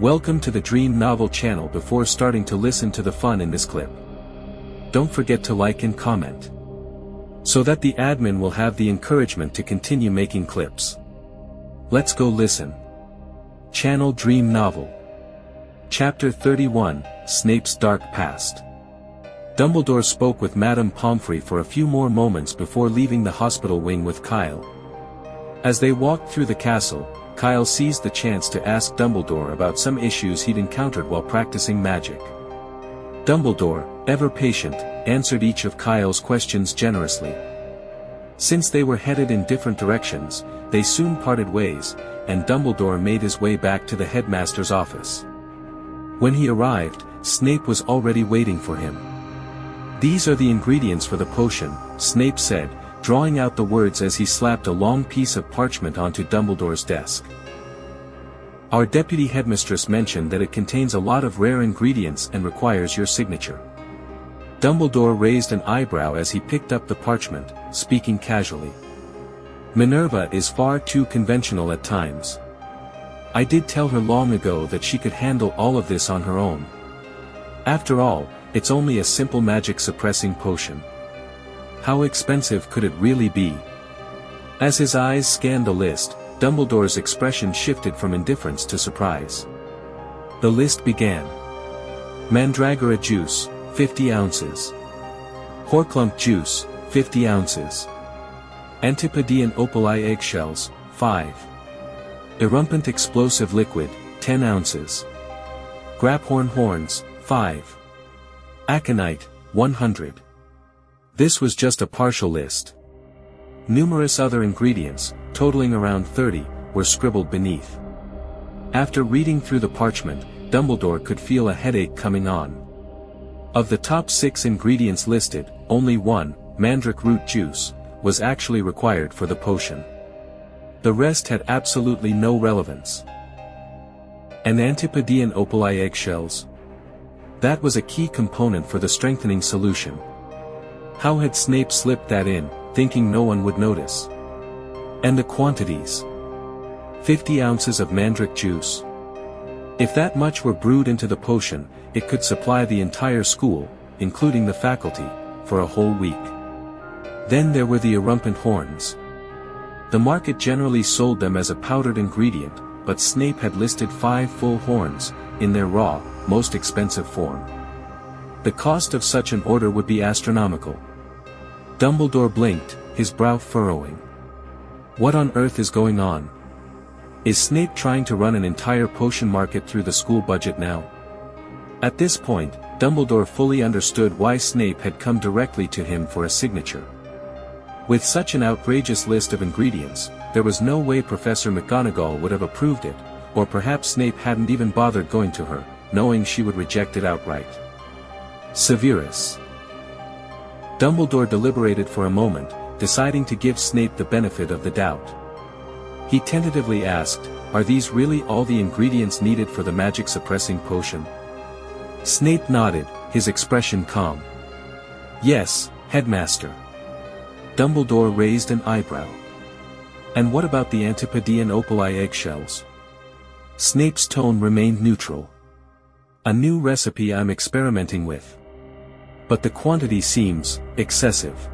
Welcome to the Dream Novel channel. Before starting to listen to the fun in this clip, don't forget to like and comment, so that the admin will have the encouragement to continue making clips. Let's go listen. Channel Dream Novel. Chapter 31, Snape's Dark Past. Dumbledore spoke with Madame Pomfrey for a few more moments before leaving the hospital wing with Kyle. As they walked through the castle, Kyle seized the chance to ask Dumbledore about some issues he'd encountered while practicing magic. Dumbledore, ever patient, answered each of Kyle's questions generously. Since they were headed in different directions, they soon parted ways, and Dumbledore made his way back to the headmaster's office. When he arrived, Snape was already waiting for him. "These are the ingredients for the potion," Snape said, drawing out the words as he slapped a long piece of parchment onto Dumbledore's desk. "Our deputy headmistress mentioned that it contains a lot of rare ingredients and requires your signature." Dumbledore raised an eyebrow as he picked up the parchment, speaking casually. "Minerva is far too conventional at times. I did tell her long ago that she could handle all of this on her own. After all, it's only a simple magic-suppressing potion. How expensive could it really be?" As his eyes scanned the list, Dumbledore's expression shifted from indifference to surprise. The list began. Mandragora juice, 50 ounces. Horklump juice, 50 ounces. Antipodean opali eggshells, 5. Erumpent explosive liquid, 10 ounces. Graphorn horns, 5. Aconite, 100. This was just a partial list. Numerous other ingredients, totaling around 30, were scribbled beneath. After reading through the parchment, Dumbledore could feel a headache coming on. Of the top 6 ingredients listed, only one, mandrake root juice, was actually required for the potion. The rest had absolutely no relevance. And Antipodean opali eggshells? That was a key component for the strengthening solution. How had Snape slipped that in, thinking no one would notice? And the quantities. 50 ounces of mandrake juice. If that much were brewed into the potion, it could supply the entire school, including the faculty, for a whole week. Then there were the erumpent horns. The market generally sold them as a powdered ingredient, but Snape had listed 5 full horns, in their raw, most expensive form. The cost of such an order would be astronomical. Dumbledore blinked, his brow furrowing. What on earth is going on? Is Snape trying to run an entire potion market through the school budget now? At this point, Dumbledore fully understood why Snape had come directly to him for a signature. With such an outrageous list of ingredients, there was no way Professor McGonagall would have approved it, or perhaps Snape hadn't even bothered going to her, knowing she would reject it outright. Severus. Dumbledore deliberated for a moment, deciding to give Snape the benefit of the doubt. He tentatively asked, "Are these really all the ingredients needed for the magic-suppressing potion?" Snape nodded, his expression calm. "Yes, Headmaster." Dumbledore raised an eyebrow. "And what about the Antipodean opali eggshells?" Snape's tone remained neutral. "A new recipe I'm experimenting with. But the quantity seems excessive."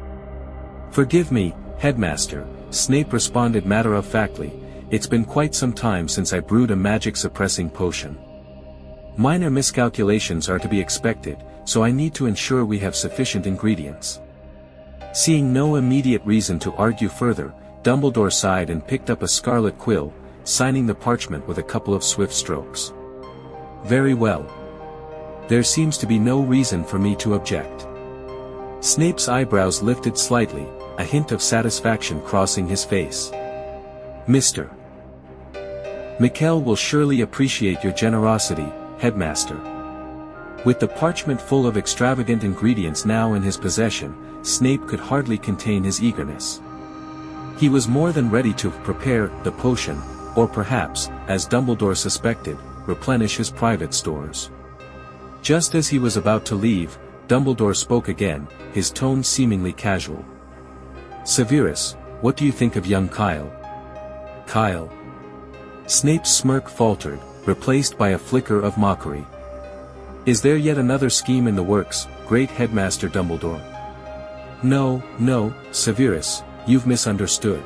"Forgive me, Headmaster," Snape responded matter-of-factly, "it's been quite some time since I brewed a magic-suppressing potion. Minor miscalculations are to be expected, so I need to ensure we have sufficient ingredients." Seeing no immediate reason to argue further, Dumbledore sighed and picked up a scarlet quill, signing the parchment with a couple of swift strokes. "Very well. There seems to be no reason for me to object." Snape's eyebrows lifted slightly, a hint of satisfaction crossing his face. "Mr. Mikel will surely appreciate your generosity, Headmaster." With the parchment full of extravagant ingredients now in his possession, Snape could hardly contain his eagerness. He was more than ready to prepare the potion, or perhaps, as Dumbledore suspected, replenish his private stores. Just as he was about to leave, Dumbledore spoke again, his tone seemingly casual. "Severus, what do you think of young Kyle?" "Kyle?" Snape's smirk faltered, replaced by a flicker of mockery. "Is there yet another scheme in the works, great Headmaster Dumbledore?" "No, no, Severus, you've misunderstood."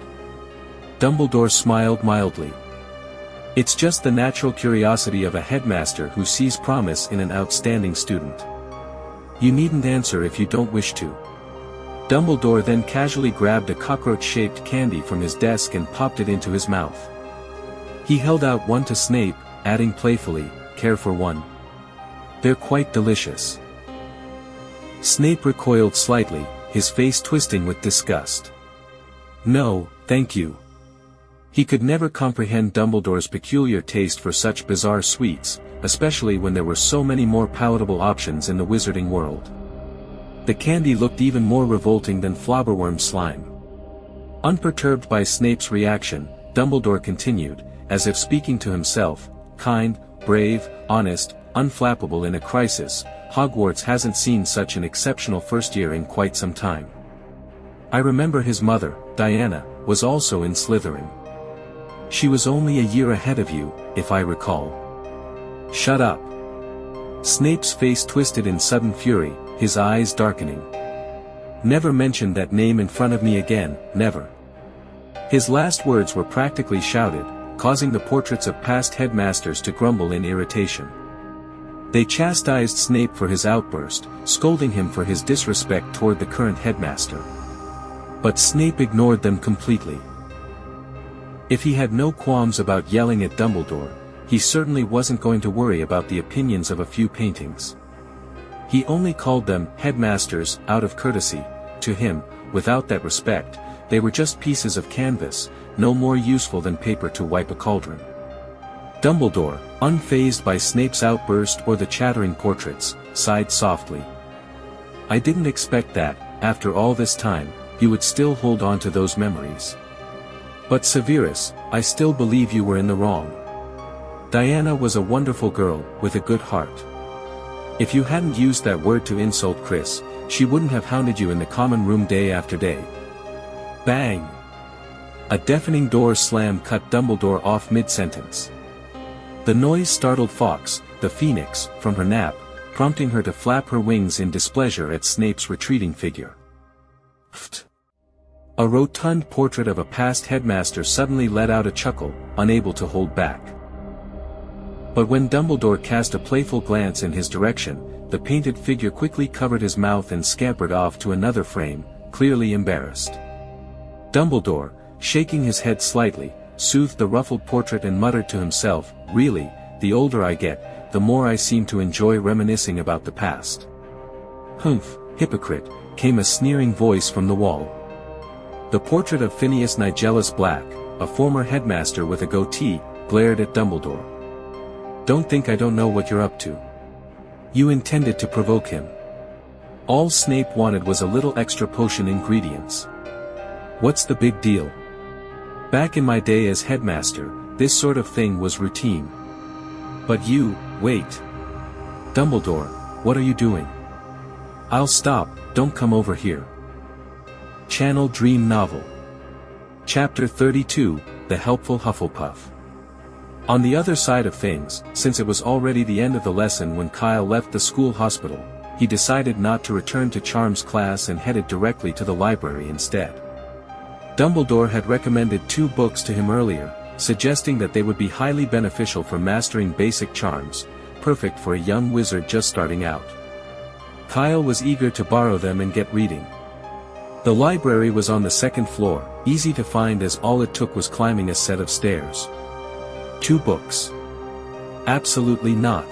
Dumbledore smiled mildly. "It's just the natural curiosity of a headmaster who sees promise in an outstanding student. You needn't answer if you don't wish to." Dumbledore then casually grabbed a cockroach-shaped candy from his desk and popped it into his mouth. He held out one to Snape, adding playfully, "Care for one? They're quite delicious." Snape recoiled slightly, his face twisting with disgust. "No, thank you." He could never comprehend Dumbledore's peculiar taste for such bizarre sweets, especially when there were so many more palatable options in the wizarding world. The candy looked even more revolting than flobberworm slime. Unperturbed by Snape's reaction, Dumbledore continued, as if speaking to himself, "Kind, brave, honest, unflappable in a crisis, Hogwarts hasn't seen such an exceptional first year in quite some time. I remember his mother, Diana, was also in Slytherin. She was only a year ahead of you, if I recall." "Shut up." Snape's face twisted in sudden fury, his eyes darkening. "Never mention that name in front of me again, never." His last words were practically shouted, causing the portraits of past headmasters to grumble in irritation. They chastised Snape for his outburst, scolding him for his disrespect toward the current headmaster. But Snape ignored them completely. If he had no qualms about yelling at Dumbledore, he certainly wasn't going to worry about the opinions of a few paintings. He only called them headmasters out of courtesy. To him, without that respect, they were just pieces of canvas, no more useful than paper to wipe a cauldron. Dumbledore, unfazed by Snape's outburst or the chattering portraits, sighed softly. "I didn't expect that, after all this time, you would still hold on to those memories. But Severus, I still believe you were in the wrong. Diana was a wonderful girl, with a good heart. If you hadn't used that word to insult Chris, she wouldn't have hounded you in the common room day after day." Bang! A deafening door slam cut Dumbledore off mid-sentence. The noise startled Fawkes, the phoenix, from her nap, prompting her to flap her wings in displeasure at Snape's retreating figure. Pfft! A rotund portrait of a past headmaster suddenly let out a chuckle, unable to hold back. But when Dumbledore cast a playful glance in his direction, the painted figure quickly covered his mouth and scampered off to another frame, clearly embarrassed. Dumbledore, shaking his head slightly, soothed the ruffled portrait and muttered to himself, "Really, the older I get, the more I seem to enjoy reminiscing about the past." "Humph, hypocrite," came a sneering voice from the wall. The portrait of Phineas Nigellus Black, a former headmaster with a goatee, glared at Dumbledore. "Don't think I don't know what you're up to. You intended to provoke him. All Snape wanted was a little extra potion ingredients. What's the big deal? Back in my day as headmaster, this sort of thing was routine. But you, wait. Dumbledore, what are you doing?" "I'll stop, don't come over here." Channel Dream Novel. Chapter 32, The Helpful Hufflepuff. On the other side of things, since it was already the end of the lesson when Kyle left the school hospital, he decided not to return to Charms class and headed directly to the library instead. Dumbledore had recommended 2 books to him earlier, suggesting that they would be highly beneficial for mastering basic charms, perfect for a young wizard just starting out. Kyle was eager to borrow them and get reading. The library was on the 2nd floor, easy to find as all it took was climbing a set of stairs. 2 books? Absolutely not.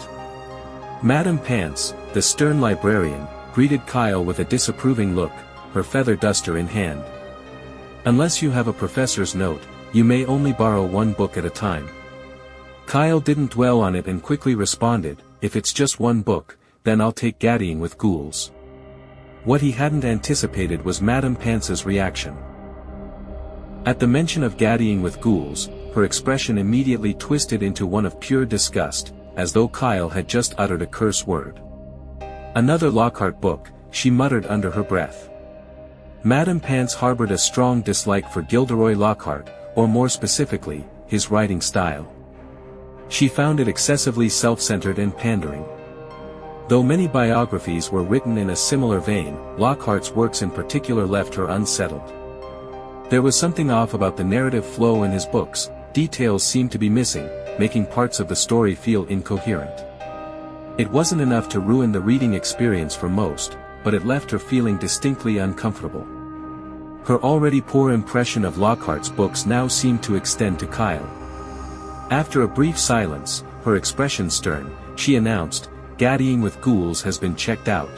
Madame Pants, the stern librarian, greeted Kyle with a disapproving look, her feather duster in hand. "Unless you have a professor's note, you may only borrow 1 book at a time." Kyle didn't dwell on it and quickly responded, "If it's just 1 book, then I'll take Gaddying with Ghouls." What he hadn't anticipated was Madame Pants's reaction. At the mention of Gaddying with Ghouls, her expression immediately twisted into one of pure disgust, as though Kyle had just uttered a curse word. "Another Lockhart book," she muttered under her breath. Madame Pants harbored a strong dislike for Gilderoy Lockhart, or more specifically, his writing style. She found it excessively self-centered and pandering. Though many biographies were written in a similar vein, Lockhart's works in particular left her unsettled. There was something off about the narrative flow in his books, details seemed to be missing, making parts of the story feel incoherent. It wasn't enough to ruin the reading experience for most, but it left her feeling distinctly uncomfortable. Her already poor impression of Lockhart's books now seemed to extend to Kyle. After a brief silence, her expression stern, she announced, "Gaddying with ghouls has been checked out.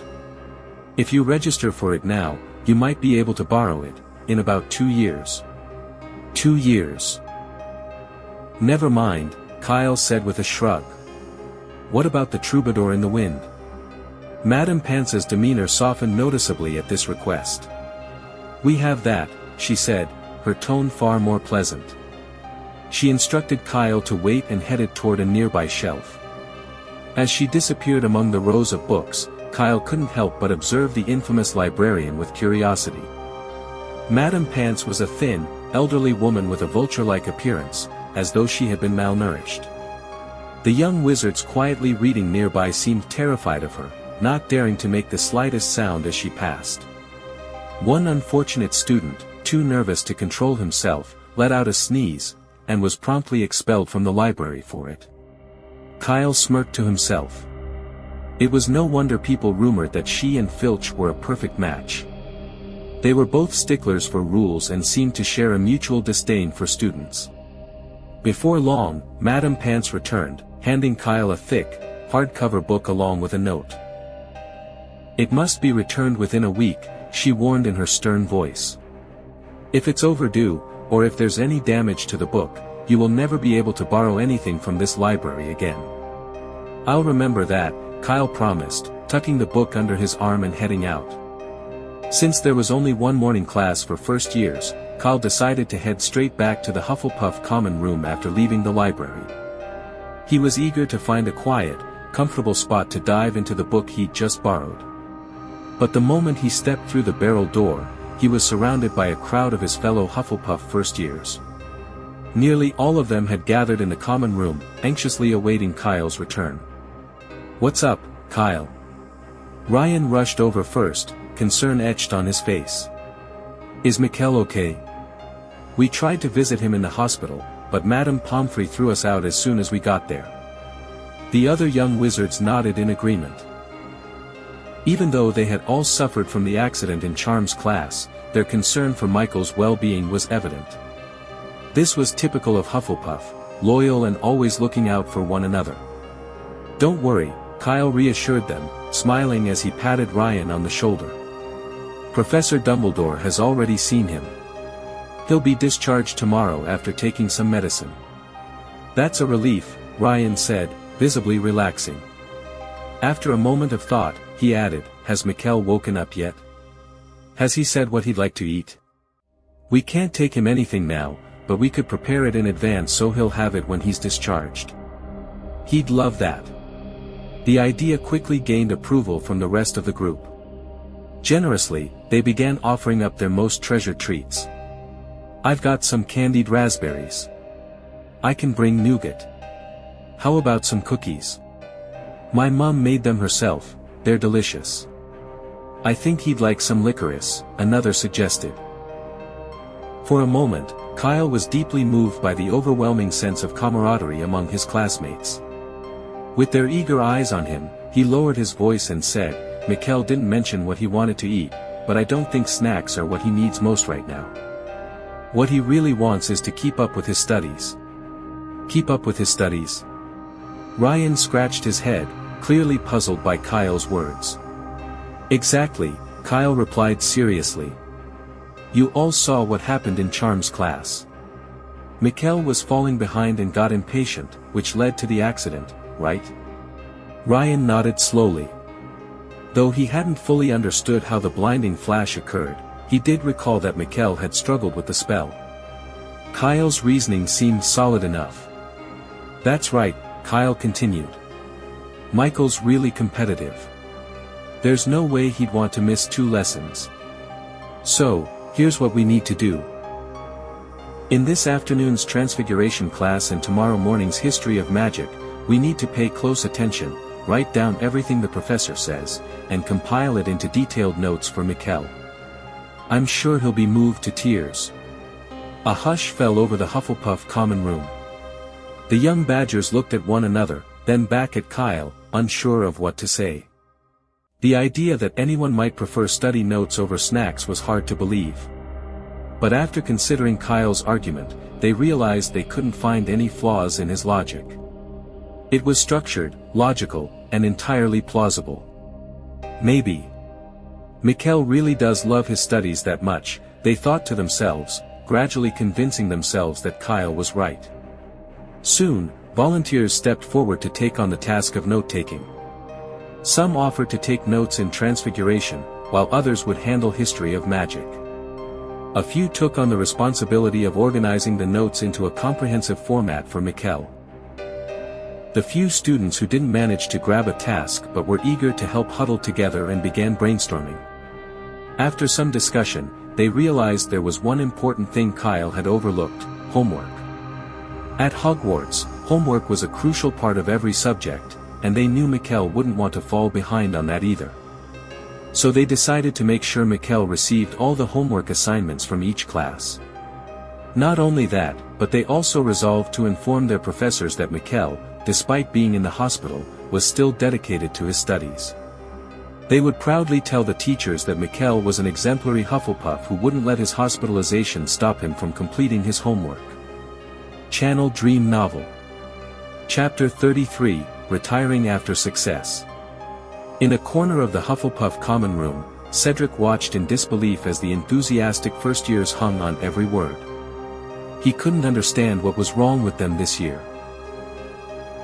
If you register for it now, you might be able to borrow it, in about 2 years. 2 years. Never mind," Kyle said with a shrug. "What about the troubadour in the wind?" Madame Pance's demeanor softened noticeably at this request. "We have that," she said, her tone far more pleasant. She instructed Kyle to wait and headed toward a nearby shelf. As she disappeared among the rows of books, Kyle couldn't help but observe the infamous librarian with curiosity. Madame Pance was a thin, elderly woman with a vulture-like appearance, as though she had been malnourished. The young wizards quietly reading nearby seemed terrified of her, not daring to make the slightest sound as she passed. One unfortunate student, too nervous to control himself, let out a sneeze, and was promptly expelled from the library for it. Kyle smirked to himself. It was no wonder people rumored that she and Filch were a perfect match. They were both sticklers for rules and seemed to share a mutual disdain for students. Before long, Madame Pance returned, handing Kyle a thick, hardcover book along with a note. "It must be returned within a week," she warned in her stern voice. "If it's overdue, or if there's any damage to the book, you will never be able to borrow anything from this library again." "I'll remember that," Kyle promised, tucking the book under his arm and heading out. Since there was only one morning class for first years, Kyle decided to head straight back to the Hufflepuff common room after leaving the library. He was eager to find a quiet, comfortable spot to dive into the book he'd just borrowed. But the moment he stepped through the barrel door, he was surrounded by a crowd of his fellow Hufflepuff first years. Nearly all of them had gathered in the common room, anxiously awaiting Kyle's return. "What's up, Kyle?" Ryan rushed over first, concern etched on his face. "Is Mikkel okay? We tried to visit him in the hospital, but Madame Pomfrey threw us out as soon as we got there." The other young wizards nodded in agreement. Even though they had all suffered from the accident in Charms class, their concern for Michael's well-being was evident. This was typical of Hufflepuff, loyal and always looking out for one another. "Don't worry," Kyle reassured them, smiling as he patted Ryan on the shoulder. "Professor Dumbledore has already seen him. He'll be discharged tomorrow after taking some medicine." "That's a relief," Ryan said, visibly relaxing. After a moment of thought, he added, "Has Mikkel woken up yet? Has he said what he'd like to eat? We can't take him anything now, but we could prepare it in advance so he'll have it when he's discharged. He'd love that." The idea quickly gained approval from the rest of the group. Generously, they began offering up their most treasured treats. "I've got some candied raspberries. I can bring nougat. How about some cookies? My mom made them herself, they're delicious. I think he'd like some licorice," another suggested. For a moment, Kyle was deeply moved by the overwhelming sense of camaraderie among his classmates. With their eager eyes on him, he lowered his voice and said, "Mikkel didn't mention what he wanted to eat, but I don't think snacks are what he needs most right now. What he really wants is to keep up with his studies." "Keep up with his studies?" Ryan scratched his head, clearly puzzled by Kyle's words. "Exactly," Kyle replied seriously. "You all saw what happened in Charms class. Mikkel was falling behind and got impatient, which led to the accident, right?" Ryan nodded slowly. Though he hadn't fully understood how the blinding flash occurred, he did recall that Mikkel had struggled with the spell. Kyle's reasoning seemed solid enough. "That's right," Kyle continued. "Michael's really competitive. There's no way he'd want to miss 2 lessons. So, here's what we need to do. In this afternoon's Transfiguration class and tomorrow morning's History of Magic, we need to pay close attention, write down everything the professor says, and compile it into detailed notes for Mikkel. I'm sure he'll be moved to tears. A hush fell over the Hufflepuff common room. The young Badgers looked at one another, then back at Kyle, unsure of what to say. The idea that anyone might prefer study notes over snacks was hard to believe. But after considering Kyle's argument, they realized they couldn't find any flaws in his logic. It was structured, logical, and entirely plausible. Maybe Mikkel really does love his studies that much, they thought to themselves, gradually convincing themselves that Kyle was right. Soon, volunteers stepped forward to take on the task of note-taking. Some offered to take notes in Transfiguration, while others would handle History of Magic. A few took on the responsibility of organizing the notes into a comprehensive format for Mikkel. The few students who didn't manage to grab a task but were eager to help huddled together and began brainstorming. After some discussion, they realized there was one important thing Kyle had overlooked: homework. At Hogwarts, homework was a crucial part of every subject, and they knew Mikkel wouldn't want to fall behind on that either. So they decided to make sure Mikkel received all the homework assignments from each class. Not only that, but they also resolved to inform their professors that Mikkel, despite being in the hospital, was still dedicated to his studies. They would proudly tell the teachers that Mikkel was an exemplary Hufflepuff who wouldn't let his hospitalization stop him from completing his homework. Channel Dream Novel. Chapter 33, Retiring After Success. In a corner of the Hufflepuff common room, Cedric watched in disbelief as the enthusiastic first-years hung on every word. He couldn't understand what was wrong with them this year.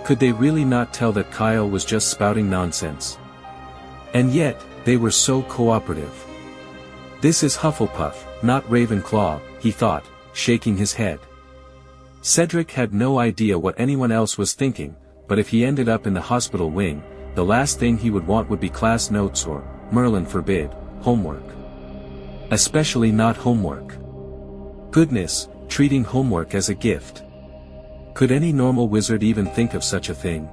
Could they really not tell that Kyle was just spouting nonsense? And yet, they were so cooperative. This is Hufflepuff, not Ravenclaw, he thought, shaking his head. Cedric had no idea what anyone else was thinking, but if he ended up in the hospital wing, the last thing he would want would be class notes or, Merlin forbid, homework. Especially not homework. Goodness, treating homework as a gift. Could any normal wizard even think of such a thing?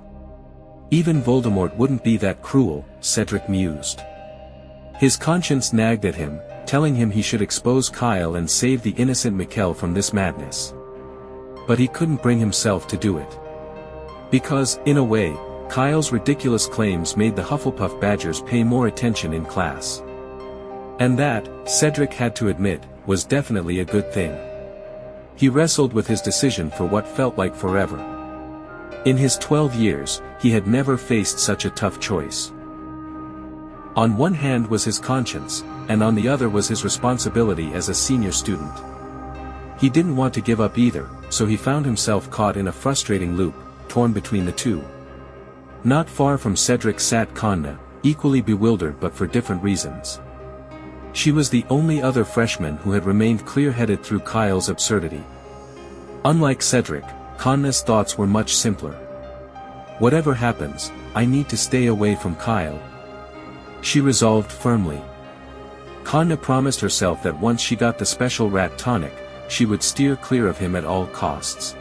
Even Voldemort wouldn't be that cruel, Cedric mused. His conscience nagged at him, telling him he should expose Kyle and save the innocent Mikkel from this madness. But he couldn't bring himself to do it. Because, in a way, Kyle's ridiculous claims made the Hufflepuff Badgers pay more attention in class. And that, Cedric had to admit, was definitely a good thing. He wrestled with his decision for what felt like forever. In his 12 years, he had never faced such a tough choice. On one hand was his conscience, and on the other was his responsibility as a senior student. He didn't want to give up either, so he found himself caught in a frustrating loop, torn between the two. Not far from Cedric sat Conna, equally bewildered but for different reasons. She was the only other freshman who had remained clear-headed through Kyle's absurdity. Unlike Cedric, Conna's thoughts were much simpler. Whatever happens, I need to stay away from Kyle. She resolved firmly. Conna promised herself that once she got the special rat tonic, she would steer clear of him at all costs.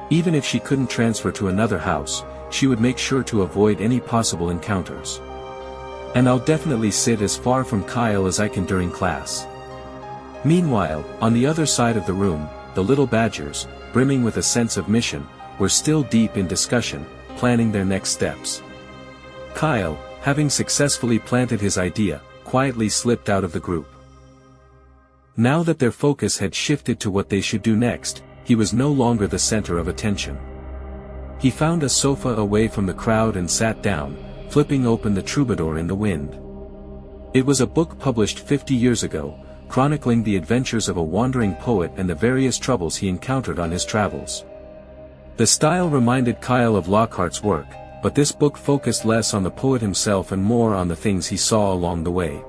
Even if she couldn't transfer to another house, she would make sure to avoid any possible encounters. And I'll definitely sit as far from Kyle as I can during class. Meanwhile, on the other side of the room, the little Badgers, brimming with a sense of mission, were still deep in discussion, planning their next steps. Kyle, having successfully planted his idea, quietly slipped out of the group. Now that their focus had shifted to what they should do next, he was no longer the center of attention. He found a sofa away from the crowd and sat down, flipping open the Troubadour in the Wind. It was a book published 50 years ago, chronicling the adventures of a wandering poet and the various troubles he encountered on his travels. The style reminded Kyle of Lockhart's work, but this book focused less on the poet himself and more on the things he saw along the way.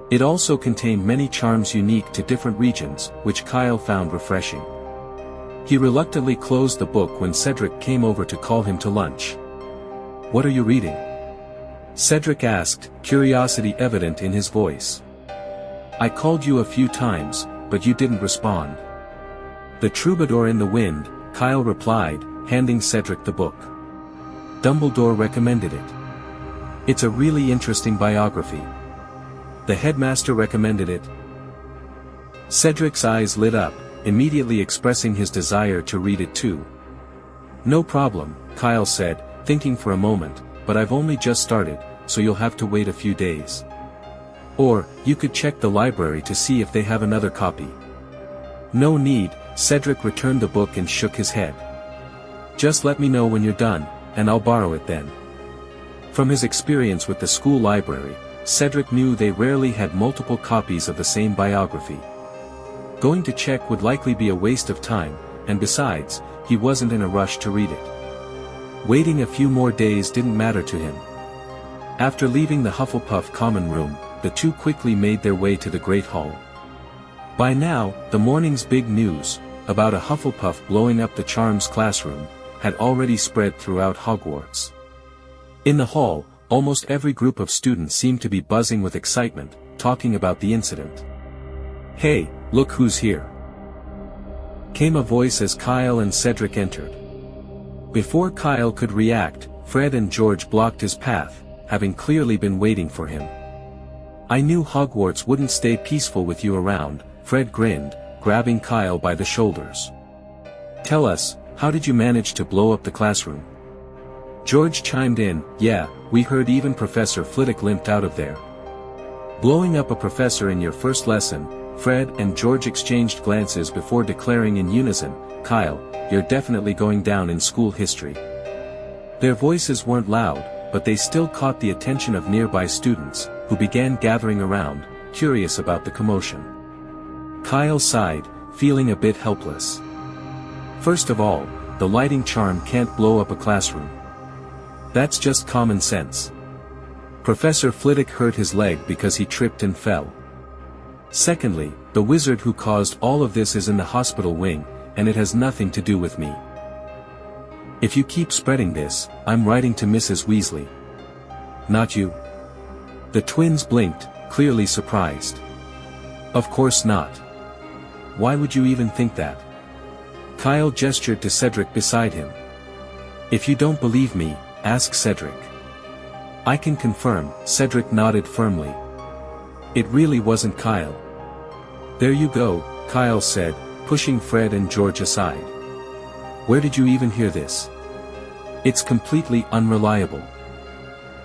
It also contained many charms unique to different regions, which Kyle found refreshing. He reluctantly closed the book when Cedric came over to call him to lunch. "What are you reading?" Cedric asked, curiosity evident in his voice. "I called you a few times, but you didn't respond." The Troubadour in the Wind, Kyle replied, handing Cedric the book. Dumbledore recommended it. It's a really interesting biography. The headmaster recommended it. Cedric's eyes lit up, immediately expressing his desire to read it too. No problem, Kyle said, thinking for a moment, but I've only just started, so you'll have to wait a few days. Or, you could check the library to see if they have another copy. No need, Cedric returned the book and shook his head. Just let me know when you're done, and I'll borrow it then. From his experience with the school library, Cedric knew they rarely had multiple copies of the same biography. Going to check would likely be a waste of time, and besides, he wasn't in a rush to read it. Waiting a few more days didn't matter to him. After leaving the Hufflepuff common room, the two quickly made their way to the Great Hall. By now, the morning's big news, about a Hufflepuff blowing up the Charms classroom, had already spread throughout Hogwarts. In the hall, almost every group of students seemed to be buzzing with excitement, talking about the incident. "Hey, look who's here!" came a voice as Kyle and Cedric entered. Before Kyle could react, Fred and George blocked his path, having clearly been waiting for him. "I knew Hogwarts wouldn't stay peaceful with you around," Fred grinned, grabbing Kyle by the shoulders. "Tell us, how did you manage to blow up the classroom?" George chimed in, "Yeah, we heard even Professor Flitwick limped out of there." Blowing up a professor in your first lesson, Fred and George exchanged glances before declaring in unison, "Kyle, you're definitely going down in school history." Their voices weren't loud, but they still caught the attention of nearby students, who began gathering around, curious about the commotion. Kyle sighed, feeling a bit helpless. First of all, the lighting charm can't blow up a classroom. That's just common sense. Professor Flitwick hurt his leg because he tripped and fell. Secondly, the wizard who caused all of this is in the hospital wing, and it has nothing to do with me. If you keep spreading this, I'm writing to Mrs. Weasley. Not you. The twins blinked, clearly surprised. Of course not. Why would you even think that? Kyle gestured to Cedric beside him. If you don't believe me, ask Cedric. I can confirm, Cedric nodded firmly. It really wasn't Kyle. There you go, Kyle said, pushing Fred and George aside. Where did you even hear this? It's completely unreliable.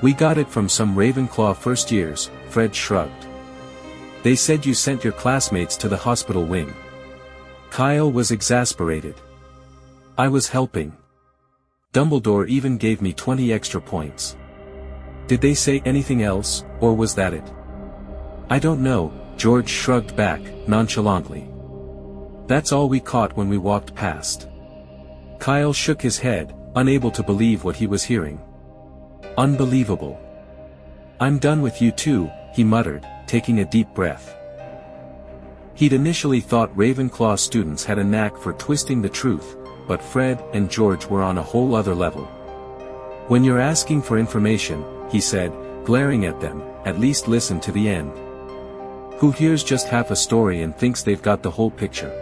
We got it from some Ravenclaw first years, Fred shrugged. They said you sent your classmates to the hospital wing. Kyle was exasperated. I was helping. Dumbledore even gave me 20 extra points. Did they say anything else, or was that it? I don't know, George shrugged back, nonchalantly. That's all we caught when we walked past. Kyle shook his head, unable to believe what he was hearing. Unbelievable. I'm done with you too, he muttered, taking a deep breath. He'd initially thought Ravenclaw students had a knack for twisting the truth, but Fred and George were on a whole other level. When you're asking for information, he said, glaring at them, at least listen to the end. Who hears just half a story and thinks they've got the whole picture?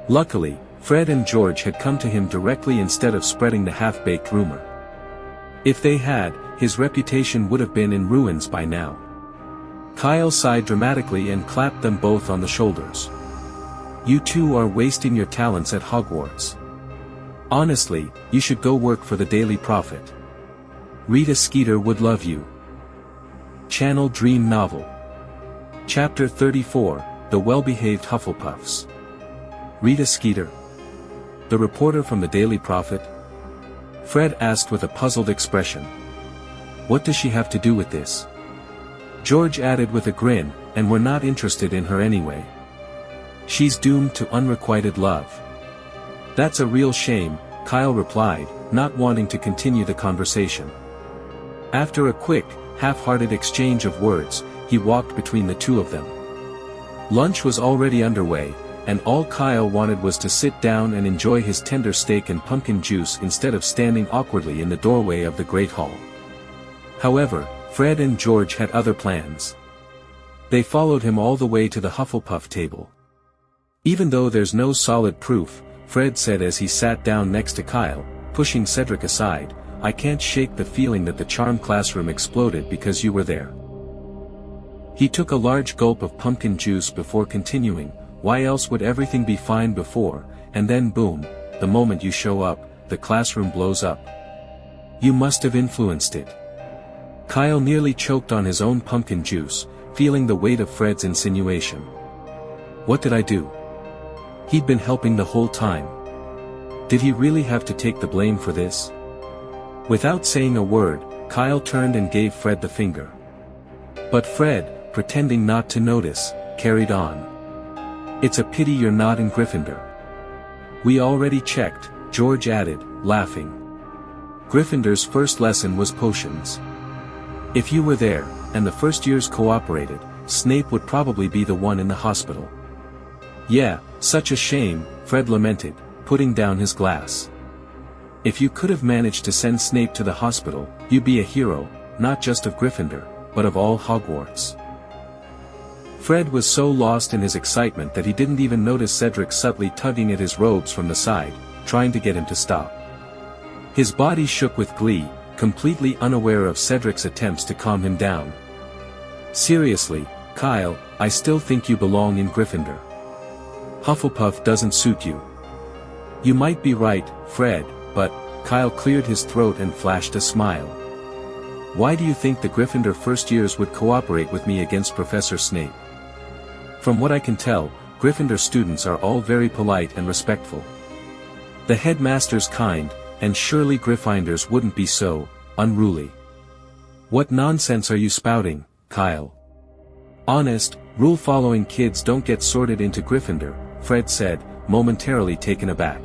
Luckily, Fred and George had come to him directly instead of spreading the half-baked rumor. If they had, his reputation would have been in ruins by now. Kyle sighed dramatically and clapped them both on the shoulders. You two are wasting your talents at Hogwarts. Honestly, you should go work for the Daily Prophet. Rita Skeeter would love you. Channel Dream Novel. Chapter 34, The Well-Behaved Hufflepuffs. Rita Skeeter. The reporter from the Daily Prophet? Fred asked with a puzzled expression. What does she have to do with this? George added with a grin, and we're not interested in her anyway. She's doomed to unrequited love. That's a real shame, Kyle replied, not wanting to continue the conversation. After a quick, half-hearted exchange of words, he walked between the two of them. Lunch was already underway, and all Kyle wanted was to sit down and enjoy his tender steak and pumpkin juice instead of standing awkwardly in the doorway of the Great Hall. However, Fred and George had other plans. They followed him all the way to the Hufflepuff table. Even though there's no solid proof, Fred said as he sat down next to Kyle, pushing Cedric aside, I can't shake the feeling that the charm classroom exploded because you were there. He took a large gulp of pumpkin juice before continuing, why else would everything be fine before, and then boom, the moment you show up, the classroom blows up. You must have influenced it. Kyle nearly choked on his own pumpkin juice, feeling the weight of Fred's insinuation. What did I do? He'd been helping the whole time. Did he really have to take the blame for this? Without saying a word, Kyle turned and gave Fred the finger. But Fred, pretending not to notice, carried on. It's a pity you're not in Gryffindor. We already checked, George added, laughing. Gryffindor's first lesson was potions. If you were there, and the first years cooperated, Snape would probably be the one in the hospital. Yeah, such a shame, Fred lamented, putting down his glass. If you could have managed to send Snape to the hospital, you'd be a hero, not just of Gryffindor, but of all Hogwarts. Fred was so lost in his excitement that he didn't even notice Cedric subtly tugging at his robes from the side, trying to get him to stop. His body shook with glee, completely unaware of Cedric's attempts to calm him down. Seriously, Kyle, I still think you belong in Gryffindor. Hufflepuff doesn't suit you. You might be right, Fred, but, Kyle cleared his throat and flashed a smile. Why do you think the Gryffindor first years would cooperate with me against Professor Snape? From what I can tell, Gryffindor students are all very polite and respectful. The headmaster's kind, and surely Gryffindors wouldn't be so unruly. What nonsense are you spouting, Kyle? Honest, rule-following kids don't get sorted into Gryffindor, Fred said, momentarily taken aback.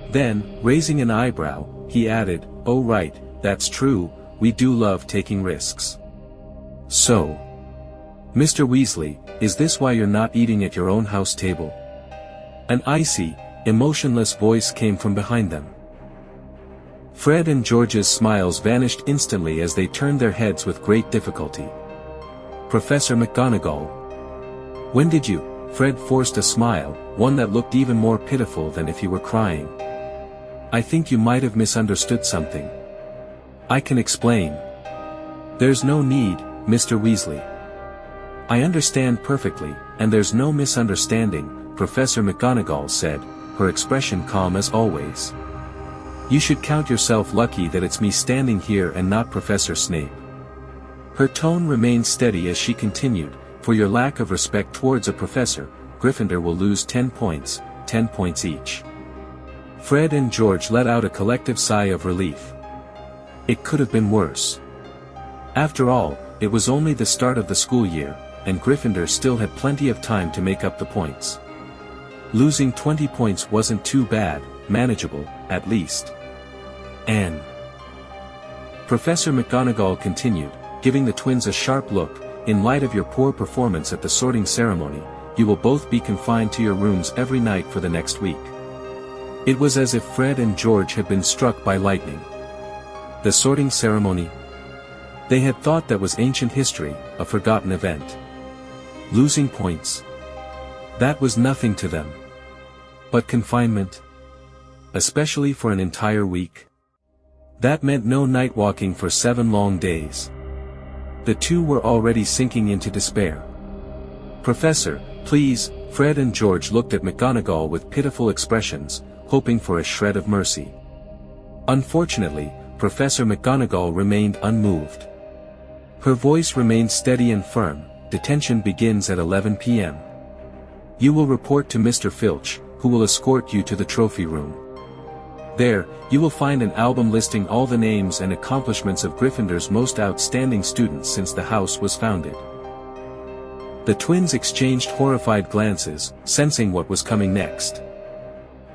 Then, raising an eyebrow, he added, oh right, that's true, we do love taking risks. So, Mr. Weasley, is this why you're not eating at your own house table? An icy, emotionless voice came from behind them. Fred and George's smiles vanished instantly as they turned their heads with great difficulty. Professor McGonagall. When did you? Fred forced a smile, one that looked even more pitiful than if he were crying. I think you might have misunderstood something. I can explain. There's no need, Mr. Weasley. I understand perfectly, and there's no misunderstanding, Professor McGonagall said, her expression calm as always. You should count yourself lucky that it's me standing here and not Professor Snape. Her tone remained steady as she continued, for your lack of respect towards a professor, Gryffindor will lose 10 points each. Fred and George let out a collective sigh of relief. It could have been worse. After all, it was only the start of the school year, and Gryffindor still had plenty of time to make up the points. Losing 20 points wasn't too bad, manageable, at least. And Professor McGonagall continued, giving the twins a sharp look, in light of your poor performance at the sorting ceremony, you will both be confined to your rooms every night for the next week. It was as if Fred and George had been struck by lightning. The sorting ceremony? They had thought that was ancient history, a forgotten event. Losing points? That was nothing to them. But confinement? Especially for an entire week? That meant no night walking for 7 long days. The two were already sinking into despair. Professor, please, Fred and George looked at McGonagall with pitiful expressions, hoping for a shred of mercy. Unfortunately, Professor McGonagall remained unmoved. Her voice remained steady and firm. Detention begins at 11 p.m. You will report to Mr. Filch, who will escort you to the trophy room. There, you will find an album listing all the names and accomplishments of Gryffindor's most outstanding students since the house was founded. The twins exchanged horrified glances, sensing what was coming next.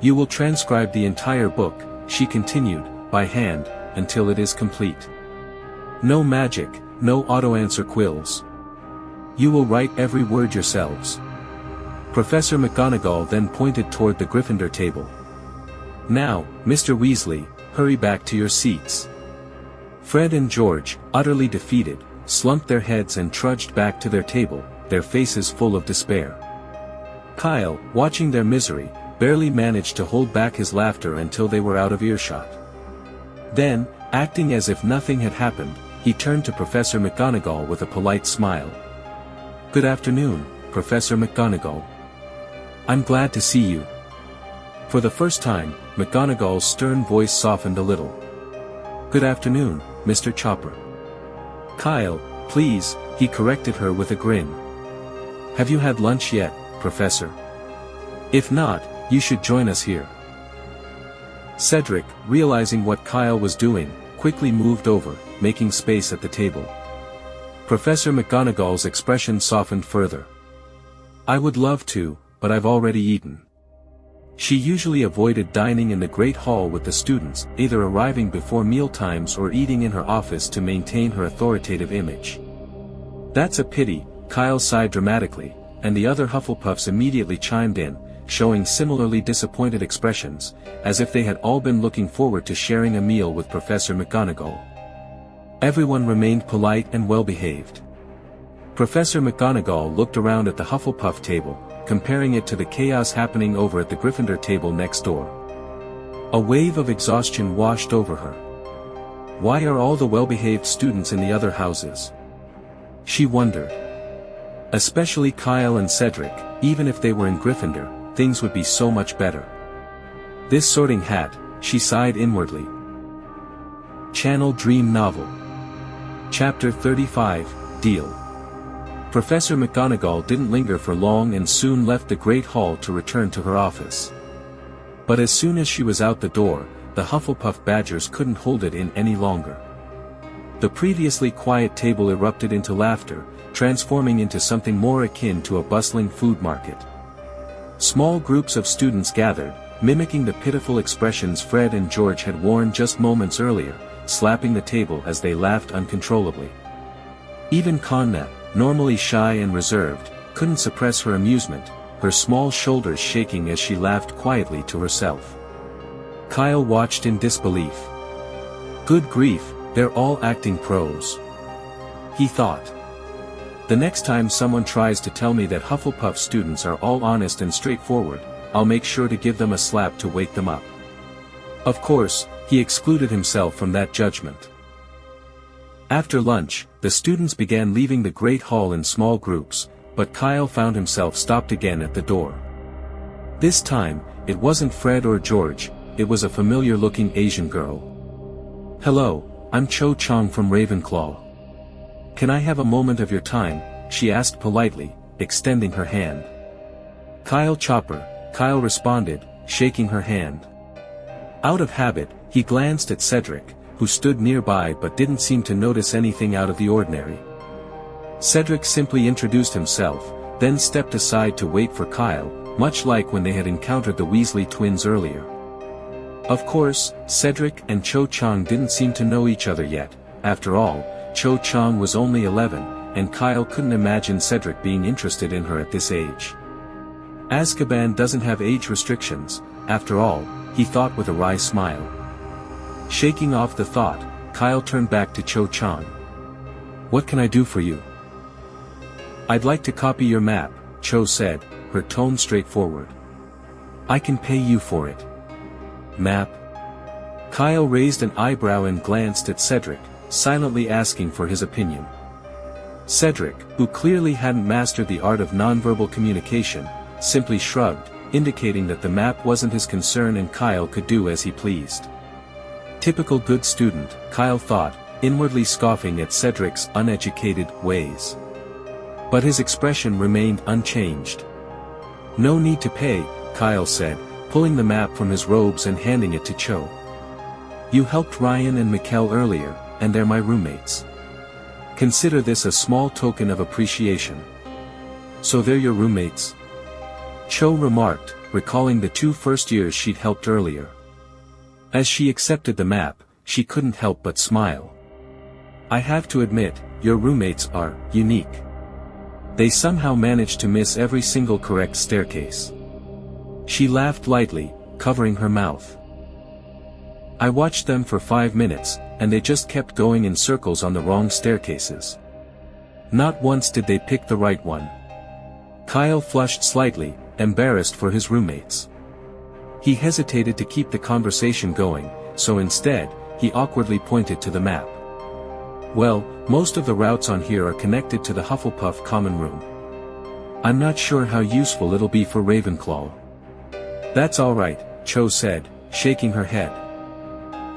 You will transcribe the entire book, she continued, by hand, until it is complete. No magic, no auto-answer quills. You will write every word yourselves. Professor McGonagall then pointed toward the Gryffindor table. Now, Mr. Weasley, hurry back to your seats. Fred and George, utterly defeated, slumped their heads and trudged back to their table, their faces full of despair. Kyle, watching their misery, barely managed to hold back his laughter until they were out of earshot. Then, acting as if nothing had happened, he turned to Professor McGonagall with a polite smile. "Good afternoon, Professor McGonagall. I'm glad to see you." For the first time, McGonagall's stern voice softened a little. "Good afternoon, Mr. Chopper." "Kyle, please," he corrected her with a grin. "Have you had lunch yet, Professor? If not, you should join us here." Cedric, realizing what Kyle was doing, quickly moved over, making space at the table. Professor McGonagall's expression softened further. "I would love to, but I've already eaten." She usually avoided dining in the Great Hall with the students, either arriving before mealtimes or eating in her office to maintain her authoritative image. "That's a pity," Kyle sighed dramatically, and the other Hufflepuffs immediately chimed in, showing similarly disappointed expressions, as if they had all been looking forward to sharing a meal with Professor McGonagall. Everyone remained polite and well-behaved. Professor McGonagall looked around at the Hufflepuff table, comparing it to the chaos happening over at the Gryffindor table next door. A wave of exhaustion washed over her. Why are all the well-behaved students in the other houses? She wondered. Especially Kyle and Cedric, even if they were in Gryffindor, things would be so much better. This sorting hat, she sighed inwardly. Channel Dream Novel. Chapter 35, Deal. Professor McGonagall didn't linger for long and soon left the Great Hall to return to her office. But as soon as she was out the door, the Hufflepuff Badgers couldn't hold it in any longer. The previously quiet table erupted into laughter, transforming into something more akin to a bustling food market. Small groups of students gathered, mimicking the pitiful expressions Fred and George had worn just moments earlier, slapping the table as they laughed uncontrollably. Even Conna, normally shy and reserved, couldn't suppress her amusement, her small shoulders shaking as she laughed quietly to herself. Kyle watched in disbelief. Good grief, they're all acting pros, he thought. The next time someone tries to tell me that Hufflepuff students are all honest and straightforward, I'll make sure to give them a slap to wake them up. Of course, he excluded himself from that judgment. After lunch, the students began leaving the Great Hall in small groups, but Kyle found himself stopped again at the door. This time, it wasn't Fred or George, it was a familiar-looking Asian girl. "Hello, I'm Cho Chang from Ravenclaw. Can I have a moment of your time?" she asked politely, extending her hand. "Kyle Chopper," Kyle responded, shaking her hand. Out of habit, he glanced at Cedric, who stood nearby but didn't seem to notice anything out of the ordinary. Cedric simply introduced himself, then stepped aside to wait for Kyle, much like when they had encountered the Weasley twins earlier. Of course, Cedric and Cho Chang didn't seem to know each other yet. After all, Cho Chang was only 11, and Kyle couldn't imagine Cedric being interested in her at this age. Azkaban doesn't have age restrictions, after all, he thought with a wry smile. Shaking off the thought, Kyle turned back to Cho Chang. "What can I do for you?" "I'd like to copy your map," Cho said, her tone straightforward. "I can pay you for it." "Map?" Kyle raised an eyebrow and glanced at Cedric, silently asking for his opinion. Cedric, who clearly hadn't mastered the art of nonverbal communication, simply shrugged, indicating that the map wasn't his concern and Kyle could do as he pleased. Typical good student, Kyle thought, inwardly scoffing at Cedric's uneducated ways. But his expression remained unchanged. "No need to pay," Kyle said, pulling the map from his robes and handing it to Cho. "You helped Ryan and Mikkel earlier, and they're my roommates. Consider this a small token of appreciation." "So they're your roommates?" Cho remarked, recalling the 2 first years she'd helped earlier. As she accepted the map, she couldn't help but smile. "I have to admit, your roommates are unique. They somehow managed to miss every single correct staircase." She laughed lightly, covering her mouth. "I watched them for 5 minutes, and they just kept going in circles on the wrong staircases. Not once did they pick the right one." Kyle flushed slightly, embarrassed for his roommates. He hesitated to keep the conversation going, so instead, he awkwardly pointed to the map. Well, most of the routes on here are connected to the Hufflepuff common room. I'm not sure how useful it'll be for Ravenclaw. That's alright, Cho said, shaking her head.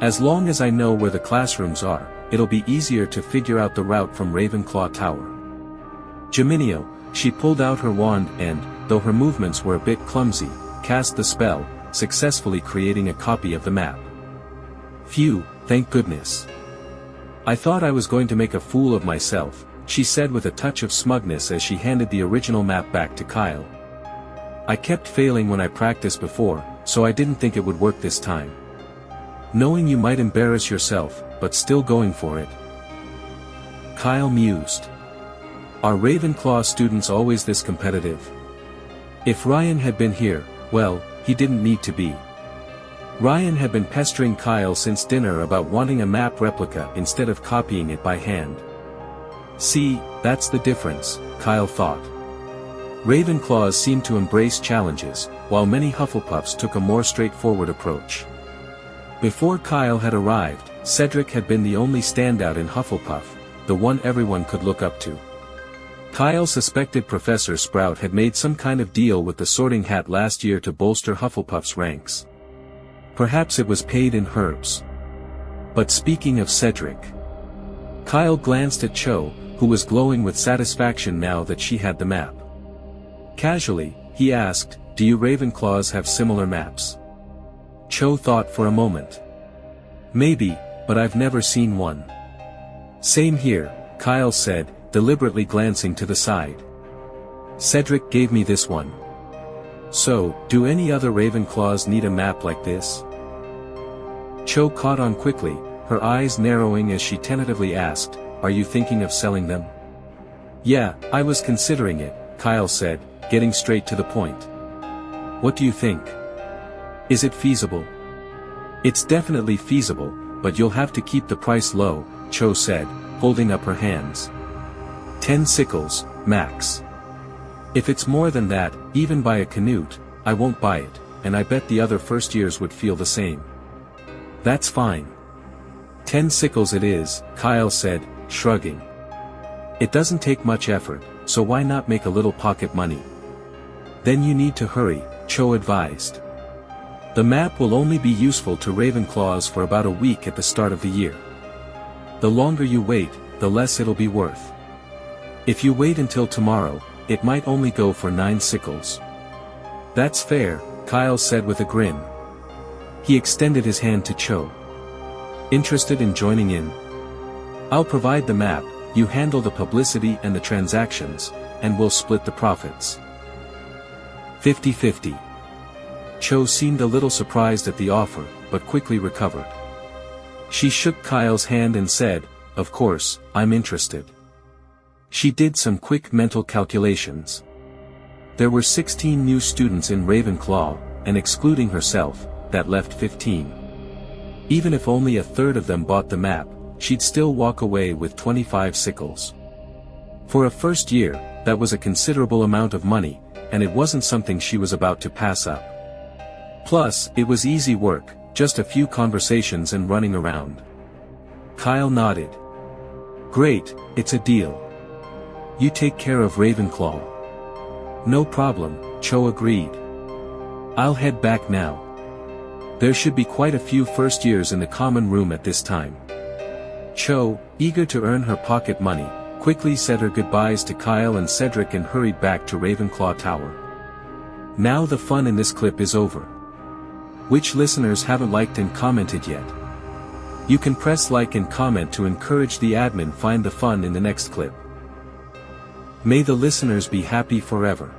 As long as I know where the classrooms are, it'll be easier to figure out the route from Ravenclaw Tower. Geminio, she pulled out her wand and, though her movements were a bit clumsy, cast the spell, successfully creating a copy of the map. Phew, thank goodness. I thought I was going to make a fool of myself, she said with a touch of smugness as she handed the original map back to Kyle. I kept failing when I practiced before, so I didn't think it would work this time. Knowing you might embarrass yourself, but still going for it. Kyle mused. Are Ravenclaw students always this competitive? If Ryan had been here, well, he didn't need to be. Ryan had been pestering Kyle since dinner about wanting a map replica instead of copying it by hand. See, that's the difference, Kyle thought. Ravenclaws seemed to embrace challenges, while many Hufflepuffs took a more straightforward approach. Before Kyle had arrived, Cedric had been the only standout in Hufflepuff, the one everyone could look up to. Kyle suspected Professor Sprout had made some kind of deal with the Sorting Hat last year to bolster Hufflepuff's ranks. Perhaps it was paid in herbs. But speaking of Cedric, Kyle glanced at Cho, who was glowing with satisfaction now that she had the map. Casually, he asked, "Do you Ravenclaws have similar maps?" Cho thought for a moment. Maybe, but I've never seen one. Same here, Kyle said, deliberately glancing to the side. Cedric gave me this one. So, do any other Ravenclaws need a map like this? Cho caught on quickly, her eyes narrowing as she tentatively asked, "Are you thinking of selling them?" "Yeah, I was considering it," Kyle said, getting straight to the point. "What do you think? Is it feasible?" "It's definitely feasible, but you'll have to keep the price low," Cho said, holding up her hands. 10 sickles, max. If it's more than that, even by a Canute, I won't buy it, and I bet the other first years would feel the same. That's fine. 10 sickles it is, Kyle said, shrugging. It doesn't take much effort, so why not make a little pocket money? Then you need to hurry, Cho advised. The map will only be useful to Ravenclaws for about a week at the start of the year. The longer you wait, the less it'll be worth. If you wait until tomorrow, it might only go for 9 sickles. That's fair, Kyle said with a grin. He extended his hand to Cho. Interested in joining in? I'll provide the map, you handle the publicity and the transactions, and we'll split the profits. 50-50. Cho seemed a little surprised at the offer, but quickly recovered. She shook Kyle's hand and said, "Of course, I'm interested." She did some quick mental calculations. There were 16 new students in Ravenclaw, and excluding herself, that left 15. Even if only a third of them bought the map, she'd still walk away with 25 sickles. For a first year, that was a considerable amount of money, and it wasn't something she was about to pass up. Plus, it was easy work, just a few conversations and running around. Kyle nodded. Great, it's a deal. You take care of Ravenclaw. No problem, Cho agreed. I'll head back now. There should be quite a few first years in the common room at this time. Cho, eager to earn her pocket money, quickly said her goodbyes to Kyle and Cedric and hurried back to Ravenclaw Tower. Now the fun in this clip is over. Which listeners haven't liked and commented yet? You can press like and comment to encourage the admin find the fun in the next clip. May the listeners be happy forever.